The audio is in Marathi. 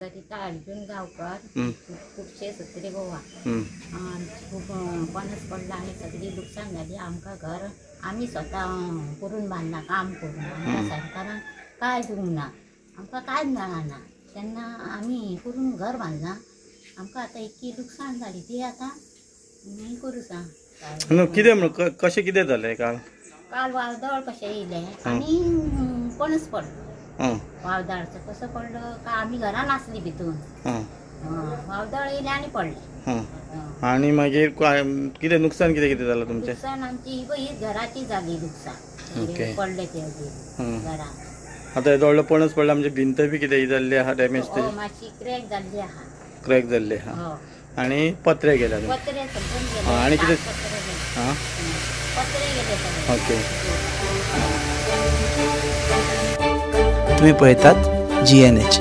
तिथं अर्जुन गावकर खूपशे सत्रे गोवा खूप पणस पडला आणि सगळी नुकसान झाली. आमका घर आम्ही स्वतः करून बांधला काम करून. आमच्या सरकारान काय दिवंक ना, आमका काय मिळाना. त्यांना आम्ही करून घर बांधला. आमका आता इतकी नुकसान झाली ती आता नाही करू सांग. कितें कशें कितें जालें काल? काल वादळ कशें येयलें आणि पणस पडलो. वावदाळचं कसं पडलं का आम्ही घरान आसली भितून. वावदाळ येयले आणि पडले. आणि मागीर कितें नुकसान कितें जालें तुमचें? नुकसान आमची ही घराची जाली नुकसान. पडले ते घरान. आता व्हडलो पणस पडला म्हणजे भिंत बी कितें जाल्ली आहा, डॅमेज ते मातशी क्रॅक जाल्ली आहा. क्रॅक जाल्ली आहा आणि पत्रे गेले. पत्रे संपून गेले. आणि कितें पत्रे गेले. ओके. तुम्ही पळयतात GNH.